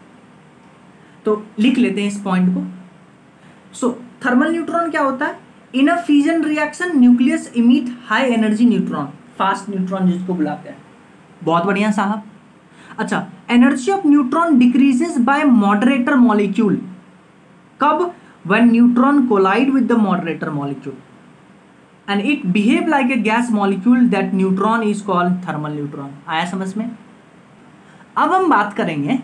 तो लिख लेते हैं इस पॉइंट को। सो थर्मल न्यूट्रॉन क्या होता है, in a fusion reaction nucleus emit high energy neutron, fast neutron जिसको बुलाते हैं। बहुत बढ़िया साहब। अच्छा, energy of neutron decreases by moderator molecule, कब, when neutron collide with the moderator molecule and it behave like a gas molecule, that neutron is called thermal neutron। आया समझ में। अब हम बात करेंगे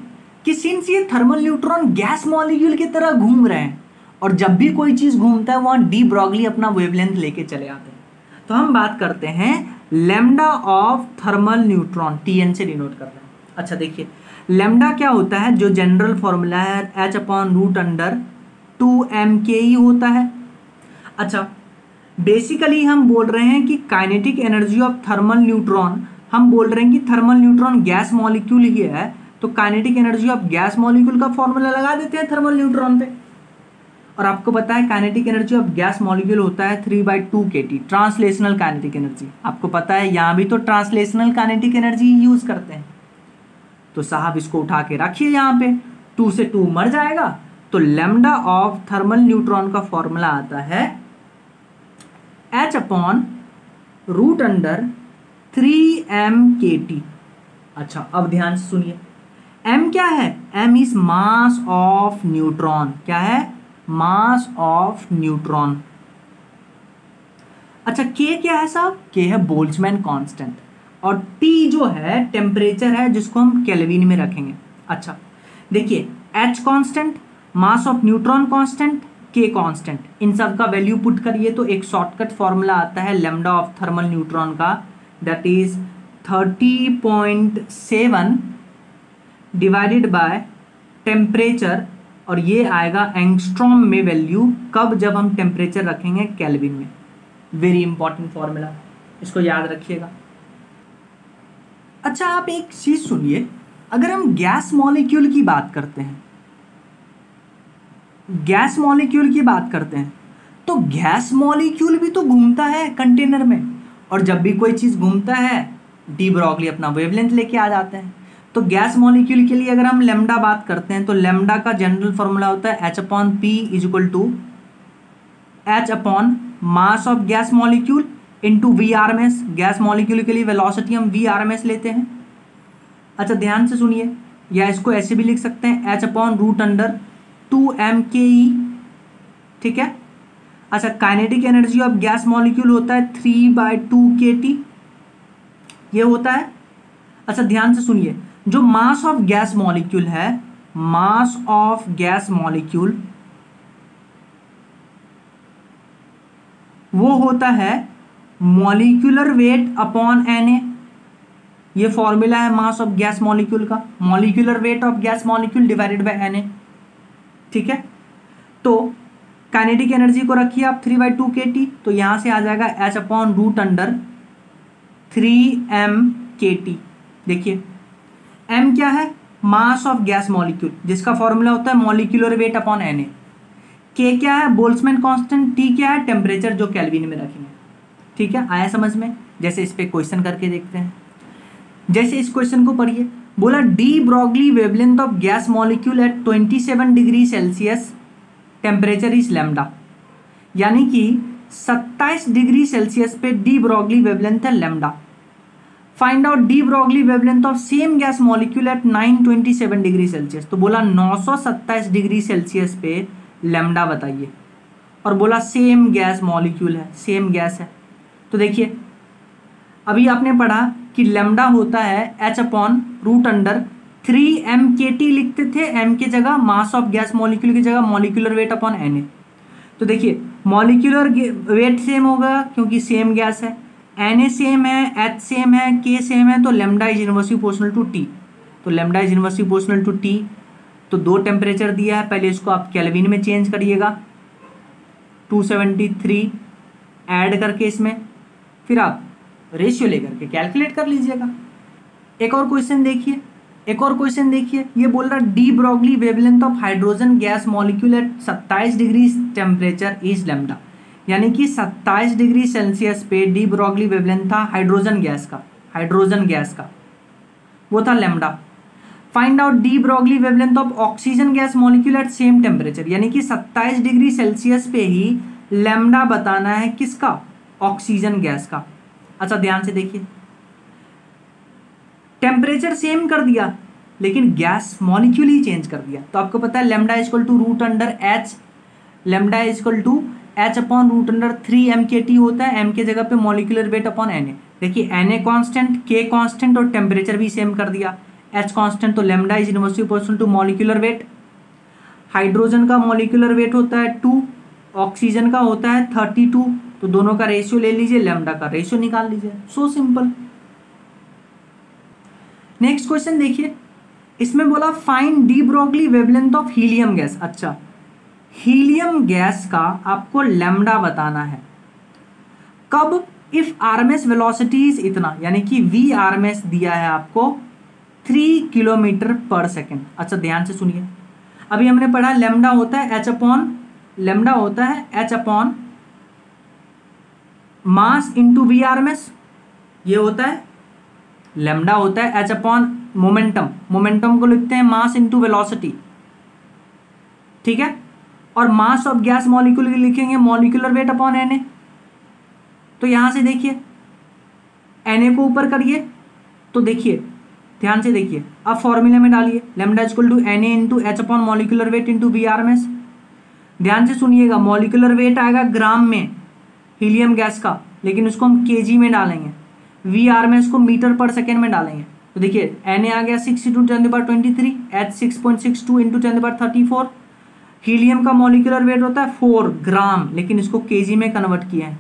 कि सिंस ये थर्मल न्यूट्रॉन गैस मॉलिक्यूल की तरह घूम रहे हैं और जब भी कोई चीज घूमता है वहां डी ब्रॉगली अपना वेवलेंथ लेके चले आते हैं, तो हम बात करते हैं lambda of thermal neutron, TN से डिनोट कर रहे हैं। अच्छा देखिए, लैम्डा क्या होता है, जो जनरल फॉर्मूला है H/√2mke होता है। अच्छा, बेसिकली हम बोल रहे हैं कि kinetic energy of thermal neutron, हम बोल रहे हैं कि थर्मल न्यूट्रॉन गैस मॉलिक्यूल ही है, तो kinetic energy of gas molecule का फॉर्मूला लगा देते हैं थर्मल न्यूट्रॉन पे। और आपको पता है kinetic energy of gas molecule होता है 3/2 kT, ट्रांसलेशनल काइनेटिक एनर्जी। आपको पता है यहाँ भी तो ट्रांसलेशनल काइनेटिक एनर्जी यूज करते हैं। तो साहब इसको उठा के रखिए, यहाँ पे 2 से 2 मर जाएगा, तो लैम्डा ऑफ थर्मल न्यूट्रॉन का फॉर्मूला आता है H/√3mkt। अच्छा, अब ध्यान से सुनिए, m क्या है, m is mass of neutron. क्या है, मास ऑफ न्यूट्रॉन। अच्छा, k क्या है साहब, k है बोल्ट्जमैन कांस्टेंट, और t जो है टेम्परेचर है जिसको हम केल्विन में रखेंगे। अच्छा देखिए, h constant, mass of neutron constant, के कांस्टेंट, इन सब का वैल्यू पुट करिए तो एक शॉर्टकट फॉर्मूला आता है लैम्डा ऑफ थर्मल न्यूट्रॉन का, that is 30.7 divided by temperature, और ये आएगा एंगस्ट्रॉम में वैल्यू, कब, जब हम टेम्परेचर रखेंगे केल्विन में। वेरी इंपॉर्टेंट फॉर्मूला, इसको याद रखिएगा। अच्छा, आप एक चीज सुनिए, अगर हम गैस मॉलिक्यूल की बात करते हैं, गैस मॉलिक्यूल की बात करते हैं, तो गैस मॉलिक्यूल भी तो घूमता है कंटेनर में, और जब भी कोई चीज घूमता है डी ब्रॉगली अपना वेवलेंथ लेके आ जाते हैं। तो गैस मॉलिक्यूल के लिए अगर हम लैम्डा बात करते हैं, तो लैम्डा का जनरल फॉर्मूला होता है H/P = H/ mass of gas molecule into VRMS। Gas molecule के लिए वेलोसिटी हम VRMS लेते हैं। अच्छा ध्यान से सुनिए, या इसको ऐसे भी लिख सकते हैं H/√2mke, ठीक है। अच्छा, kinetic energy of gas molecule होता है 3/2 kT, ये होता है। अच्छा ध्यान से सुनिए, जो मास ऑफ गैस मॉलिक्यूल है, मास ऑफ गैस मॉलिक्यूल वो होता है मॉलिक्यूलर वेट अपॉन Na। ये फॉर्मूला है मास ऑफ गैस मॉलिक्यूल का, molecular weight of gas molecule divided by Na, ठीक है। तो काइनेटिक एनर्जी को रखिए आप 3/2 kT, तो यहाँ से आ जाएगा h/√3m/kT। देखिए m क्या है, मास ऑफ गैस मॉलिक्यूल, जिसका फॉर्मूला होता है molecular weight upon Na। k क्या है, बोल्ट्जमैन कांस्टेंट। T क्या है, टेम्परेचर जो केल्विन में रखेंगे। ठीक है, आया समझ में। जैसे इस पे क्वेश्चन करके देखते हैं। जैसे इस क्वेश्चन को पढ़िए, बोला D Broglie wavelength of gas molecule eight 27 degree Celsius temperature is lambda, यानी कि 27 डिग्री सेल्सियस पे डी ब्रॉगली वेवलेंथ है lambda. Find out D Broglie wavelength of same gas molecule eight 927 degree Celsius. तो बोला 927 degree Celsius पे lambda बताइए, और बोला सेम गैस मॉलिक्यूल है, सेम गैस है। तो देखिए अभी आपने पढ़ा कि लैम्डा होता है h/√3m/kT, लिखते थे m की जगह, मास ऑफ गैस मॉलिक्यूल की जगह मॉलिक्यूलर वेट अपॉन Na। तो देखिए मॉलिक्यूलर वेट सेम होगा क्योंकि सेम गैस है, Na सेम है, H सेम है, K सेम है, तो lambda is inversely proportional to T। तो lambda is inversely proportional to T। तो दो टेम्परेचर दिया है, पहले इसको आप केल्विन में चेंज करिएगा 273 ऐड करके इसमें, फिर आप रेशियो लेकर के कैलकुलेट कर लीजिएगा। एक और क्वेश्चन देखिए, ये बोल रहा D Broglie wavelength of hydrogen gas molecule eight 27 degree temperature is lambda, यानी कि 27 डिग्री सेल्सियस पे डी ब्रॉगली वेवलेंथ था हाइड्रोजन गैस का, वो था lambda. Find out D Broglie wavelength of oxygen gas molecule eight same temperature, यानी कि 27 degree Celsius पे ही लैम्डा बताना है किसका, ऑक्सीजन गैस का। अच्छा ध्यान से देखिए, टेम्परेचर सेम कर दिया लेकिन गैस मॉलिक्यूल ही चेंज कर दिया। तो आपको पता है lambda equal to √h, lambda equal to h/√3m/kT होता है, m के जगह पे मॉलिक्यूलर वेट अपॉन Na। देखिए Na कांस्टेंट, K कांस्टेंट और टेम्परेचर भी सेम कर दिया, H कांस्टेंट, तो lambda is inversely proportional to molecular weight. Hydrogen का मॉलिक्यूलर वेट होता है 2, ऑक्सीजन का होता है 32, तो दोनों का रेशियो ले लीजिए, लैम्डा का रेशियो निकाल लीजिए, सो सिंपल। नेक्स्ट क्वेश्चन देखिए, इसमें बोला find D Broglie wavelength of helium gas. अच्छा, हीलियम गैस का आपको लैम्डा बताना है कब, इफ आरएमएस वेलोसिटी इज इतना, यानी कि वी आरएमएस दिया है आपको 3 किलोमीटर पर सेकेंड। अच्छा ध्यान से सुनिए, अभी हमने पढ़ा लैम्डा होता है h upon mass into V RMS, ये होता है लैम्डा होता है h अपॉन मोमेंटम को लिखते हैं मास इंटू वेलोसिटी, ठीक है। और मास ऑफ गैस मॉलिक्यूल लिखेंगे मॉलिक्यूलर वेट अपॉन Na। तो यहां से देखिए Na को ऊपर करिए, तो देखिए ध्यान से देखिए, अब फॉर्मूले में डालिए lambda equal to Na into h upon molecular weight into V RMS. ध्यान से सुनिएगा, मॉलिक्यूलर वेट आएगा ग्राम में हीलियम गैस का, लेकिन उसको हम केजी में डालेंगे, वी आरएमएस को मीटर पर सेकेंड में डालेंगे। तो देखिए Na आ गया 6 × 10⁻23, H 6.62 × 10⁻34। हीलियम का मॉलिक्यूलर वेट होता है 4 ग्राम, लेकिन इसको केजी में कन्वर्ट किया है,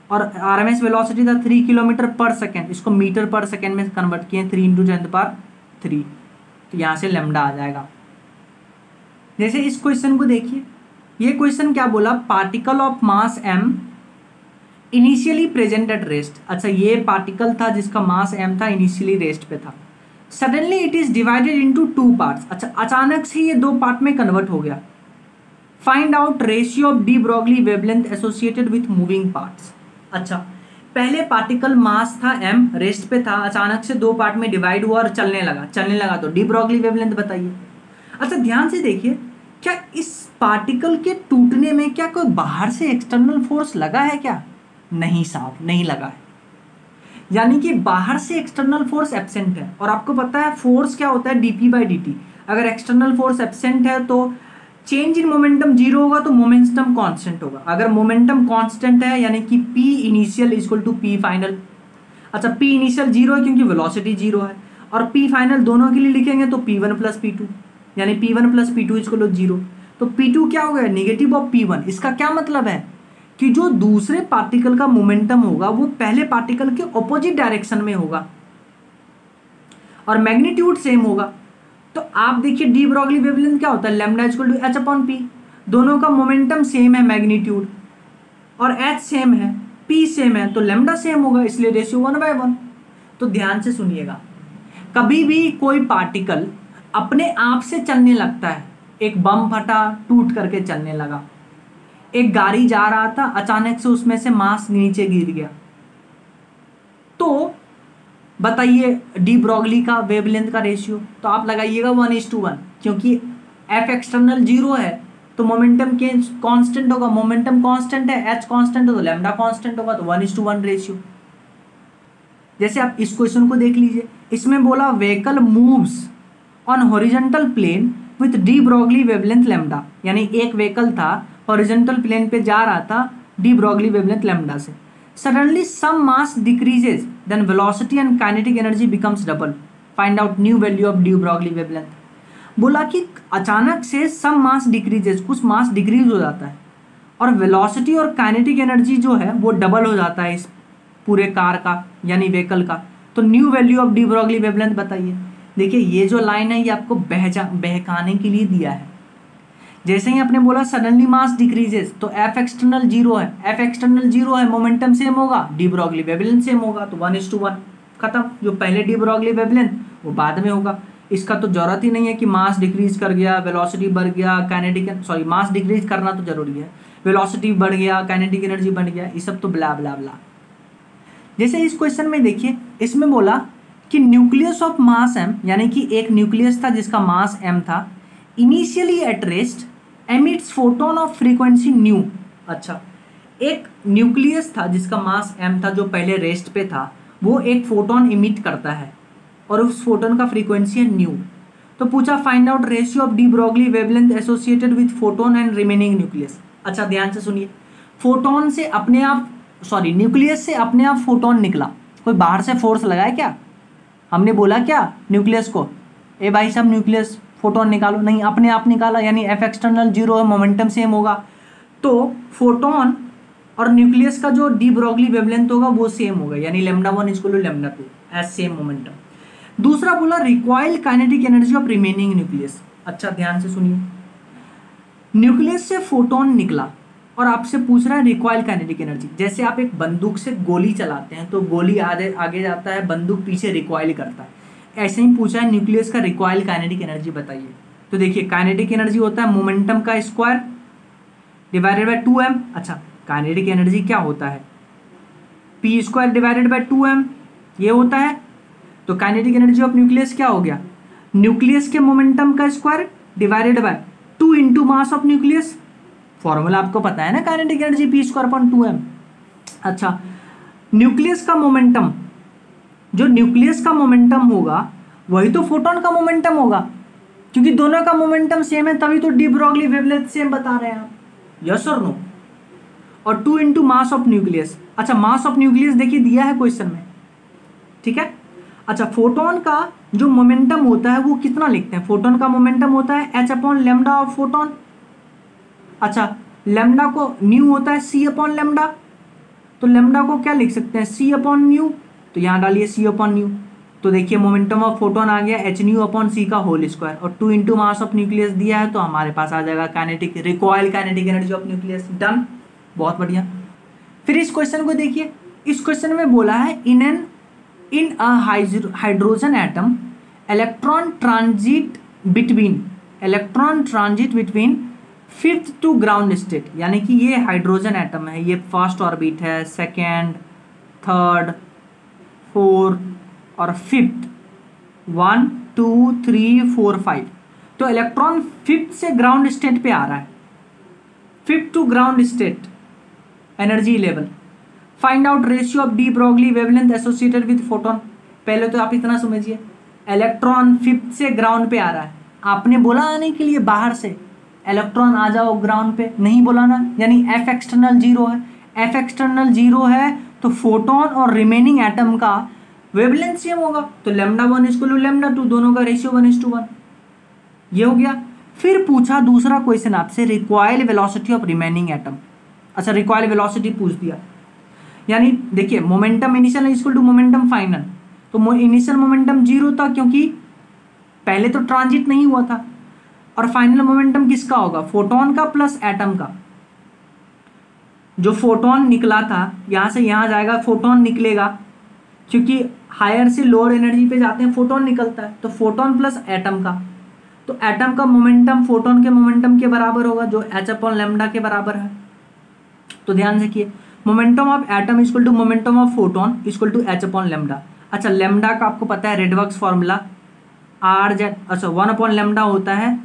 और आरएमएस वेलोसिटी था 3 किलोमीटर पर सेकेंड, इसको मीटर पर सेकेंड में कन्वर्ट किए 3 × 10⁻3। तो यहाँ से लैम्डा आ जाएगा। जैसे इस क्वेश्चन को देखिए, ये क्वेश्चन क्या बोला, particle of mass m initially present at rest. अच्छा, ये पार्टिकल था जिसका मास m था, इनिशियली रेस्ट पे था। Suddenly it is divided into 2 parts. अच्छा, अचानक से ये 2 पार्ट में कन्वर्ट हो गया। Find out ratio of de Broglie wavelength associated with moving parts. अच्छा, पहले पार्टिकल मास था m, रेस्ट पे था, अचानक से 2 पार्ट में डिवाइड हुआ और चलने लगा, तो डी ब्रॉगली वेवलेंथ बताइए। अच्छा ध्यान से देखिए, क्या इस पार्टिकल के टूटने में क्या कोई बाहर से एक्सटर्नल फोर्स लगा है क्या? नहीं साहब, नहीं लगा है, यानी कि बाहर से एक्सटर्नल फोर्स एब्सेंट है। और आपको पता है फोर्स क्या होता है, dp/dt। अगर एक्सटर्नल फोर्स एब्सेंट है तो चेंज इन मोमेंटम 0 होगा, तो मोमेंटम कांस्टेंट होगा। अगर मोमेंटम कांस्टेंट है यानी कि p initial equal to p final. अच्छा, p इनिशियल 0 है क्योंकि वेलोसिटी 0 है, और p फाइनल दोनों के लिए लिखेंगे तो p1 + p2, यानी p1 + p2 इक्वल 0। तो p2 क्या हो गया, नेगेटिव ऑफ p1। इसका क्या मतलब है कि जो दूसरे पार्टिकल का मोमेंटम होगा वो पहले पार्टिकल के ऑपोजिट डायरेक्शन में होगा और मैग्नीट्यूड सेम होगा। तो आप देखिए डी ब्रॉगली वेवलेंथ क्या होता है, lambda equal to h upon p। दोनों का मोमेंटम सेम है मैग्नीट्यूड, और एच सेम है, पी सेम है, तो लेमडा सेम होगा, इसलिए रेशियो 1/1। तो ध्यान से सुनिएगा, कभी भी कोई पार्टिकल अपने आप से चलने लगता है, एक बम फटा टूट करके चलने लगा, एक गाड़ी जा रहा था अचानक से उसमें से मास नीचे गिर गया, तो बताइए डी ब्रॉगली का वेवलेंथ का रेशियो, तो आप लगाइएगा 1:1, क्योंकि एफ एक्सटर्नल 0 है तो मोमेंटम के कांस्टेंट होगा, मोमेंटम कांस्टेंट है, एच कांस्टेंट है तो लैम्डा कांस्टेंट होगा, तो 1:1 रेशियो। जैसे आप इस क्वेश्चन को देख लीजिए, इसमें बोला vehicle moves on horizontal plane with de Broglie wavelength lambda, यानी एक व्हीकल था हॉरिजॉन्टल प्लेन पे जा रहा था डी ब्रॉगली वेवलेंथ लैम्डा से, suddenly some mass decreases then velocity and kinetic energy becomes double, find out new value of de Broglie wavelength। बोला कि अचानक से some mass decreases, कुछ मास डिक्रीज हो जाता है और वेलोसिटी और काइनेटिक एनर्जी जो है वो डबल हो जाता है इस पूरे कार का यानी व्हीकल का, तो new value of de Broglie wavelength बताइए। देखिए ये जो लाइन है ये आपको बहकाने के लिए दिया है। जैसे ही आपने बोला सडनली मास डिक्रीजेस, तो एफ एक्सटर्नल 0 है, एफ एक्सटर्नल 0 है, मोमेंटम सेम होगा, डी ब्रॉगली वेवलेंथ सेम होगा, तो 1:1 खत्म। जो पहले डी ब्रॉगली वेवलेंथ वो बाद में होगा, इसका तो जरूरत ही नहीं है कि मास डिक्रीज कर गया, वेलोसिटी बढ़ गया, काइनेटिक मास डिक्रीज करना तो जरूरी है, वेलोसिटी बढ़ गया, काइनेटिक एनर्जी बढ़ गया, ये सब तो ब्ला ब्ला ब्ला। जैसे इस क्वेश्चन में देखिए, इसमें बोला कि न्यूक्लियस ऑफ मास m, यानी कि एक न्यूक्लियस था जिसका मास m था, initially at rest emits photon of frequency nu. अच्छा, एक न्यूक्लियस था जिसका मास m था, जो पहले रेस्ट पे था, वो एक फोटोन इमिट करता है और उस फोटोन का फ्रीक्वेंसी है न्यू। तो पूछा find out ratio of de Broglie wavelength associated with photon and remaining nucleus. अच्छा ध्यान से सुनिए, फोटोन से अपने आप न्यूक्लियस से अपने आप फोटोन निकला, कोई बाहर से फोर्स लगाया क्या? हमने बोला क्या न्यूक्लियस को, ए भाई साहब न्यूक्लियस फोटोन निकालो? नहीं, अपने आप निकाला, यानी एफ एक्सटर्नल 0 है, मोमेंटम सेम होगा, तो फोटोन और न्यूक्लियस का जो डी ब्रॉगली वेवलेंथ होगा वो सेम होगा, यानी λ1 = λ2 एज सेम मोमेंटम। दूसरा बोला required kinetic energy of remaining nucleus. अच्छा ध्यान से सुनिए, न्यूक्लियस से फोटोन निकला और आपसे पूछ रहा है रिक्वायर्ड काइनेटिक एनर्जी। जैसे आप एक बंदूक से गोली चलाते हैं तो गोली आगे जाता है, बंदूक पीछे रिक्वाइल करता है, ऐसे ही पूछा है न्यूक्लियस का रिक्वायर्ड काइनेटिक एनर्जी बताइए। तो देखिए काइनेटिक एनर्जी होता है मोमेंटम का स्क्वायर डिवाइडेड बाय 2m। अच्छा, काइनेटिक एनर्जी क्या होता है? p² डिवाइडेड बाय 2m ये होता है। तो काइनेटिक एनर्जी ऑफ न्यूक्लियस क्या हो गया? न्यूक्लियस के मोमेंटम का square divided by 2 into mass of nucleus. Formula आपको पता है ना, काइनेटिक एनर्जी p²/2m। अच्छा, न्यूक्लियस का मोमेंटम, जो न्यूक्लियस का मोमेंटम होगा वही तो फोटोन का मोमेंटम होगा, क्योंकि दोनों का मोमेंटम सेम है, तभी तो डी ब्रॉगली वेवलेंथ सेम बता रहे हैं आप। यस और नो? और 2 इंटू मास ऑफ न्यूक्लियस। अच्छा, मास ऑफ न्यूक्लियस देखिए दिया है क्वेश्चन में, ठीक है। अच्छा, फोटोन का जो मोमेंटम होता है वो कितना लिखते हैं? फोटोन का मोमेंटम होता है h/λ ऑफ फोटोन। अच्छा, लैम्डा को न्यू होता है c/λ, तो लैम्डा को क्या लिख सकते हैं? c/ν। तो यहाँ डालिए c/ν। तो देखिए मोमेंटम ऑफ फोटोन आ गया hν/c का होल स्क्वायर, और 2 इंटू मास ऑफ न्यूक्लियस दिया है तो हमारे पास आ जाएगा kinetic required kinetic energy of nucleus. Done, बहुत बढ़िया। फिर इस क्वेश्चन को देखिए, इस क्वेश्चन में बोला है in a hydrogen atom electron transit between 5th to ground state, यानी कि ये हाइड्रोजन एटम है, ये फर्स्ट ऑर्बिट है, सेकेंड, थर्ड, फोर्थ और फिफ्थ, 1 2 3 4 5। तो इलेक्ट्रॉन 5th से ग्राउंड स्टेट पे आ रहा है, 5th to ground state energy level. Find out ratio of de Broglie wavelength associated with photon. पहले तो आप इतना समझिए, इलेक्ट्रॉन 5th से ग्राउंड पे आ रहा है, आपने बोला आने के लिए बाहर से इलेक्ट्रॉन आ जाओ ग्राउंड पे, नहीं बोला ना, यानी एफ एक्सटर्नल 0 है। एफ एक्सटर्नल 0 है तो फोटोन और रिमेनिंग एटम का वेवलेंथ सेम होगा, तो λ1 = λ2, दोनों का रेशियो 1:1 ये हो गया। फिर पूछा दूसरा क्वेश्चन आपसे, required velocity of remaining atom. अच्छा, रिक्वायर्ड वेलोसिटी पूछ दिया, यानी देखिए मोमेंटम इनिशियल = मोमेंटम फाइनल, तो इनिशियल मोमेंटम 0 था क्योंकि पहले तो ट्रांजिट नहीं हुआ था। और फाइनल मोमेंटम किसका होगा, फोटोन का प्लस एटम का। जो फोटोन निकला था यहाँ से यहाँ जाएगा, फोटोन निकलेगा, क्योंकि हायर से लोअर एनर्जी पे जाते हैं फोटोन निकलता है, तो फोटोन प्लस एटम का। तो एटम का मोमेंटम फोटोन के मोमेंटम के बराबर होगा, जो h/λ के बराबर है। तो ध्यान रखिए, momentum of atom equal to momentum of photon equal to h/λ। अच्छा, लैम्डा का आपको पता है रेडवर्क्स फॉर्मूला R/, अच्छा 1/λ होता है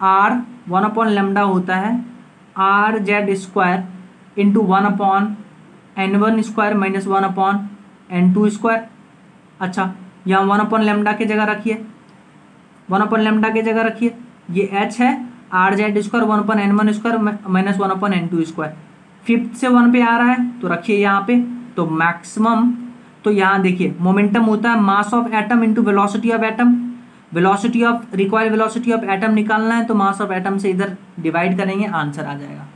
R, 1/λ होता है RZ² into 1/n1² minus 1/n2²। अच्छा, यहाँ 1/λ की जगह रखिए, 1/λ की जगह रखिए, ये h है RZ² 1/n1² minus 1/n2²। Fifth से 1 पे आ रहा है तो रखिए यहाँ पे। तो मैक्सिमम, तो यहाँ देखिए मोमेंटम होता है mass of atom into velocity of atom. Velocity of required velocity of atom निकालना है तो मास ऑफ एटम से इधर डिवाइड करेंगे, आंसर आ जाएगा।